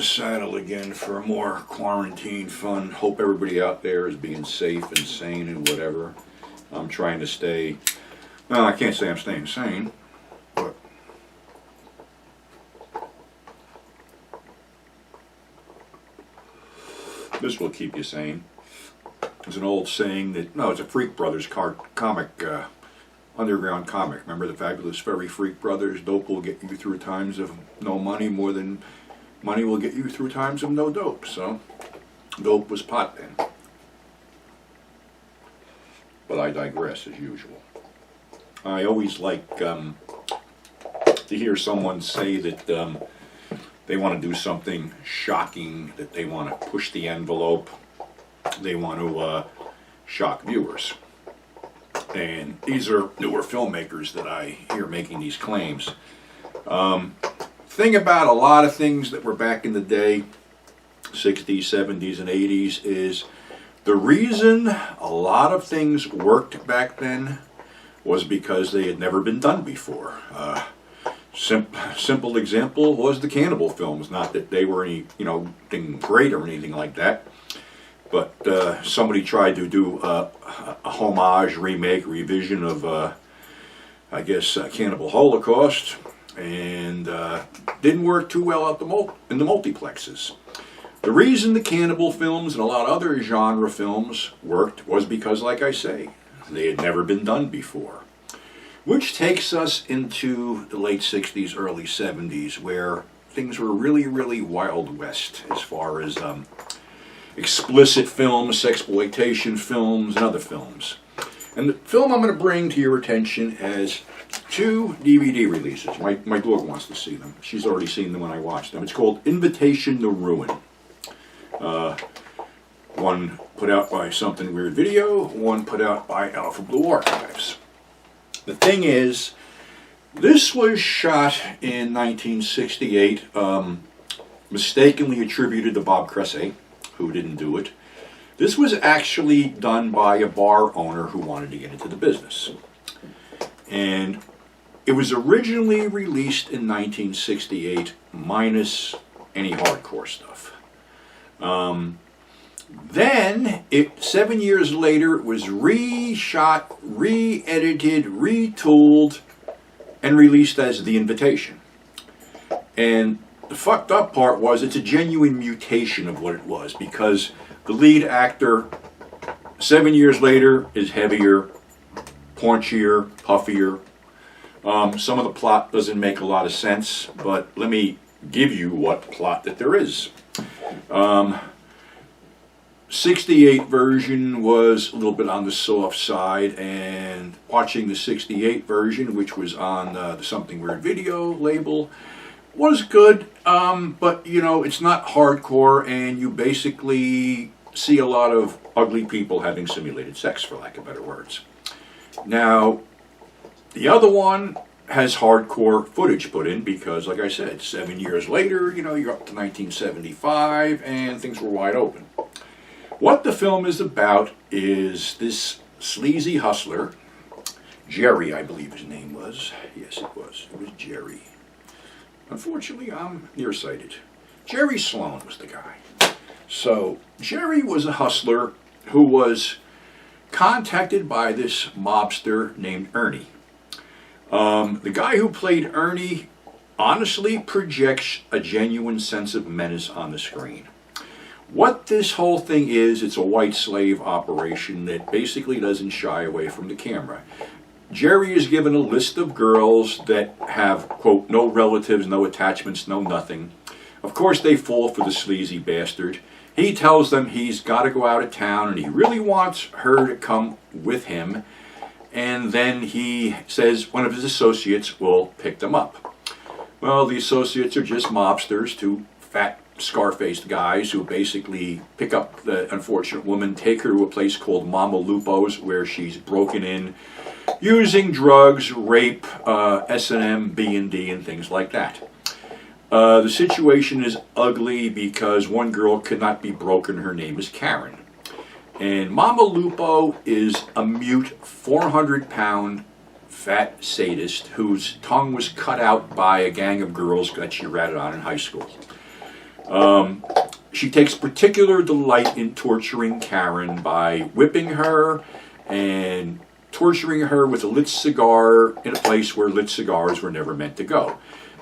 saddle again for more quarantine fun. Hope everybody out there is being safe and sane and whatever. I'm trying to stay, well, I can't say I'm staying sane, but this will keep you sane. There's an old saying that, no, it's a Freak Brothers comic, underground comic. Remember the Fabulous Furry Freak Brothers? Dope will get you through times of no money more than money will get you through times of no dope. So, dope was pot then. But I digress as usual. I always like to hear someone say that they want to do something shocking, that they want to push the envelope, they want to shock viewers. And these are newer filmmakers that I hear making these claims. Thing about a lot of things that were back in the day, 60s, 70s, and 80s, is the reason a lot of things worked back then was because they had never been done before. Simple example was the cannibal films. Not that they were anything great or anything like that, but somebody tried to do a homage, remake, revision of, I guess, Cannibal Holocaust, and didn't work too well out in the multiplexes. The reason the cannibal films and a lot of other genre films worked was because, like I say, they had never been done before. Which takes us into the late 60s, early 70s, where things were really, really Wild West as far as explicit films, Secks-ploitation films, and other films. And the film I'm going to bring to your attention has 2 DVD releases. My daughter wants to see them. She's already seen them when I watched them. It's called Invitation to Ruin. One put out by Something Weird Video, one put out by Alpha Blue Archives. The thing is, this was shot in 1968, mistakenly attributed to Bob Cressy, who didn't do it. This was actually done by a bar owner who wanted to get into the business. And it was originally released in 1968, minus any hardcore stuff. Then, 7 years later, it was reshot, re-edited, retooled, and released as The Invitation. And the fucked up part was it's a genuine mutation of what it was, because the lead actor, 7 years later, is heavier, paunchier, puffier. Some of the plot doesn't make a lot of sense, but let me give you what plot that there is. 68 version was a little bit on the soft side, and watching the 68 version, which was on the Something Weird Video label, was good, but it's not hardcore, and you basically see a lot of ugly people having simulated sex, for lack of better words. Now, the other one has hardcore footage put in because, like I said, 7 years later, you're up to 1975, and things were wide open. What the film is about is this sleazy hustler, Jerry, I believe his name was. Yes, it was. It was Jerry. Unfortunately, I'm nearsighted. Jerry Sloan was the guy. So, Jerry was a hustler who was contacted by this mobster named Ernie. The guy who played Ernie honestly projects a genuine sense of menace on the screen. What this whole thing is, it's a white slave operation that basically doesn't shy away from the camera. Jerry is given a list of girls that have, quote, no relatives, no attachments, no nothing. Of course, they fall for the sleazy bastard. He tells them he's got to go out of town and he really wants her to come with him. And then he says one of his associates will pick them up. Well, the associates are just mobsters, 2 fat, scar-faced guys who basically pick up the unfortunate woman, take her to a place called Mama Lupo's, where she's broken in using drugs, rape, S&M, B&D, and things like that. The situation is ugly because one girl could not be broken. Her name is Karen. And Mama Lupo is a mute 400-pound fat sadist whose tongue was cut out by a gang of girls that she ratted on in high school. She takes particular delight in torturing Karen by whipping her and torturing her with a lit cigar in a place where lit cigars were never meant to go.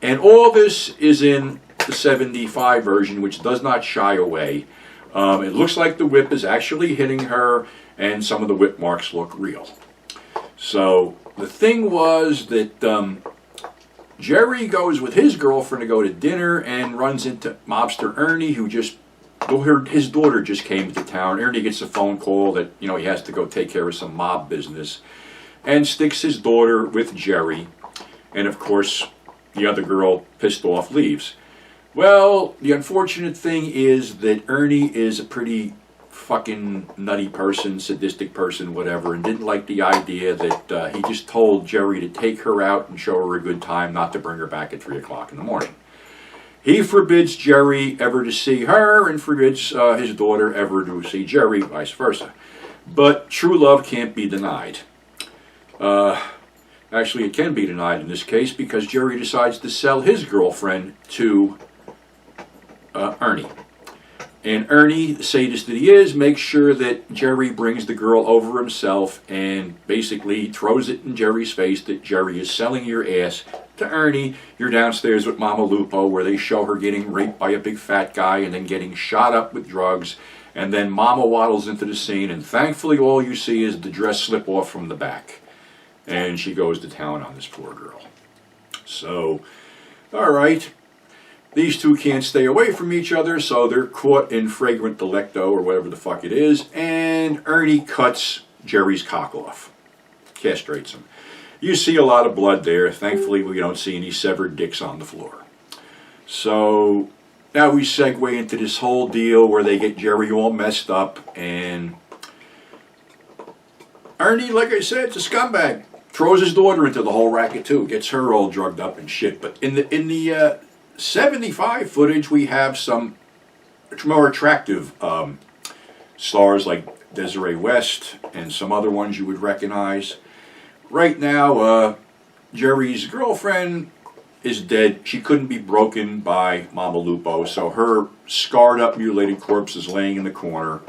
And all this is in the 75 version, which does not shy away. It looks like the whip is actually hitting her, and some of the whip marks look real. So the thing was that Jerry goes with his girlfriend to go to dinner and runs into mobster Ernie, who his daughter just came to town. Ernie gets a phone call that, he has to go take care of some mob business, and sticks his daughter with Jerry. And of course, the other girl, pissed off, leaves. Well, the unfortunate thing is that Ernie is a pretty fucking nutty person, sadistic person, whatever, and didn't like the idea that he just told Jerry to take her out and show her a good time, not to bring her back at 3 o'clock in the morning. He forbids Jerry ever to see her and forbids his daughter ever to see Jerry, vice versa. But true love can't be denied. Actually, it can be denied in this case because Jerry decides to sell his girlfriend to Ernie. And Ernie, the sadist that he is, makes sure that Jerry brings the girl over himself and basically throws it in Jerry's face that Jerry is selling your ass to Ernie. You're downstairs with Mama Lupo, where they show her getting raped by a big fat guy and then getting shot up with drugs. And then Mama waddles into the scene, and thankfully all you see is the dress slip off from the back. And she goes to town on this poor girl. So, all right. These two can't stay away from each other, so they're caught in flagrant delicto, or whatever the fuck it is, and Ernie cuts Jerry's cock off. Castrates him. You see a lot of blood there. Thankfully, we don't see any severed dicks on the floor. So, now we segue into this whole deal where they get Jerry all messed up, and Ernie, like I said, it's a scumbag. Throws his daughter into the whole racket too. Gets her all drugged up and shit. But in the 75 footage, we have some more attractive stars like Desiree West and some other ones you would recognize. Right now, Jerry's girlfriend is dead. She couldn't be broken by Mama Lupo, so her scarred up, mutilated corpse is laying in the corner.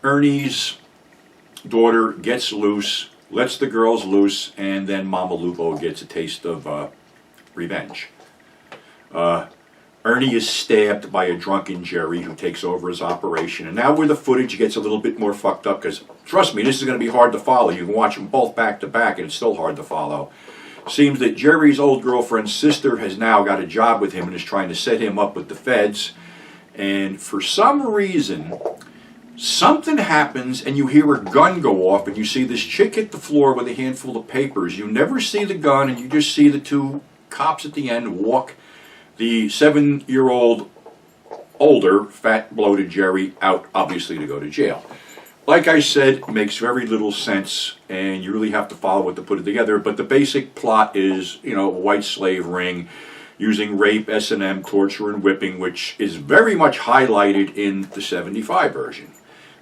Ernie's daughter gets loose, lets the girls loose, and then Mama Lupo gets a taste of revenge. Ernie is stabbed by a drunken Jerry who takes over his operation. And now where the footage gets a little bit more fucked up, because trust me, this is going to be hard to follow. You can watch them both back to back and it's still hard to follow. Seems that Jerry's old girlfriend's sister has now got a job with him and is trying to set him up with the feds. And for some reason, something happens and you hear a gun go off and you see this chick hit the floor with a handful of papers. You never see the gun and you just see the two cops at the end walk the 7-year-old older, fat, bloated Jerry out, obviously, to go to jail. Like I said, it makes very little sense, and you really have to follow it to put it together, but the basic plot is, a white slave ring using rape, S&M, torture, and whipping, which is very much highlighted in the 75 version.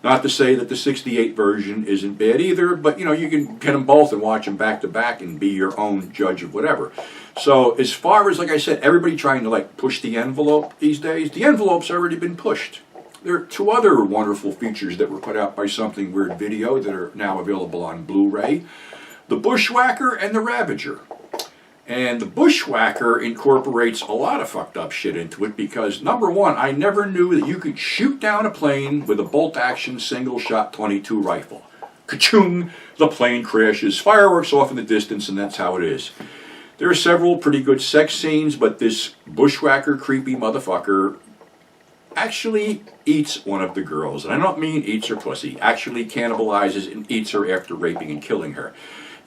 Not to say that the 68 version isn't bad either, but, you can get them both and watch them back to back and be your own judge of whatever. So as far as, like I said, everybody trying to push the envelope these days, the envelope's already been pushed. There are two other wonderful features that were put out by Something Weird Video that are now available on Blu-ray. The Bushwhacker and the Ravager. And the Bushwhacker incorporates a lot of fucked up shit into it because, number one, I never knew that you could shoot down a plane with a bolt-action single-shot .22 rifle. Ka-chung! The plane crashes, fireworks off in the distance, and that's how it is. There are several pretty good sex scenes, but this Bushwhacker creepy motherfucker actually eats one of the girls. And I don't mean eats her pussy. Actually cannibalizes and eats her after raping and killing her.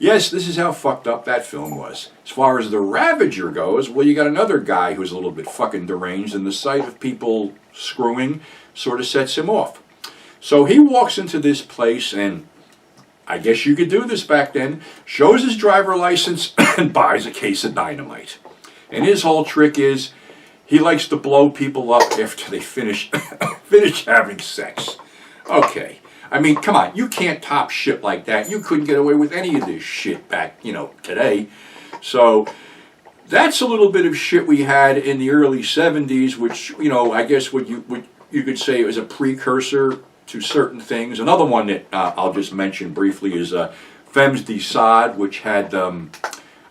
Yes, this is how fucked up that film was. As far as the Ravager goes, well, you got another guy who's a little bit fucking deranged, and the sight of people screwing sort of sets him off. So he walks into this place, and I guess you could do this back then, shows his driver license and buys a case of dynamite. And his whole trick is he likes to blow people up after they finish having sex. Okay. I mean, come on, you can't top shit like that. You couldn't get away with any of this shit back, today. So That's a little bit of shit we had in the early 70s, which, you know, I guess what you could say was a precursor to certain things. Another one that I'll just mention briefly is Femmes Decide, which had a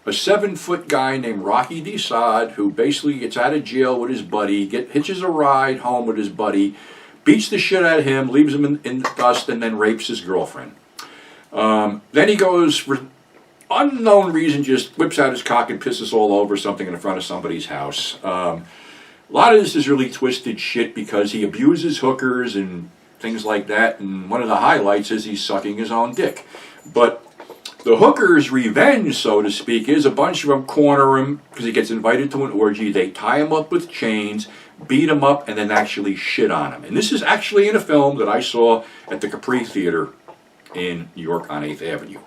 7-foot guy named Rocky Decide who basically gets out of jail with his buddy, hitches a ride home with his buddy, beats the shit out of him, leaves him in the dust, and then rapes his girlfriend. Then he goes, for unknown reason, just whips out his cock and pisses all over something in front of somebody's house. A lot of this is really twisted shit because he abuses hookers and things like that, and one of the highlights is he's sucking his own dick. But the hooker's revenge, so to speak, is a bunch of them corner him because he gets invited to an orgy. They tie him up with chains, beat him up, and then actually shit on him. And this is actually in a film that I saw at the Capri Theater in New York on 8th Avenue.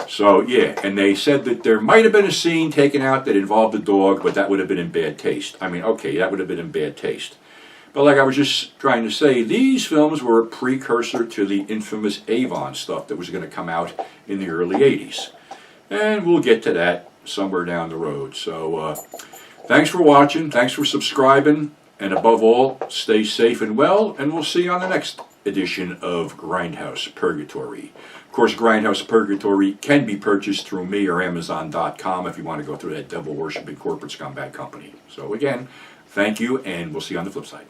So, yeah, and they said that there might have been a scene taken out that involved a dog, but that would have been in bad taste. I mean, okay, that would have been in bad taste. But like I was just trying to say, these films were a precursor to the infamous Avon stuff that was going to come out in the early 80s. And we'll get to that somewhere down the road. So, thanks for watching, thanks for subscribing, and above all, stay safe and well, and we'll see you on the next edition of Grindhouse Purgatory. Of course, Grindhouse Purgatory can be purchased through me or Amazon.com if you want to go through that devil-worshipping corporate scumbag company. So again, thank you, and we'll see you on the flip side.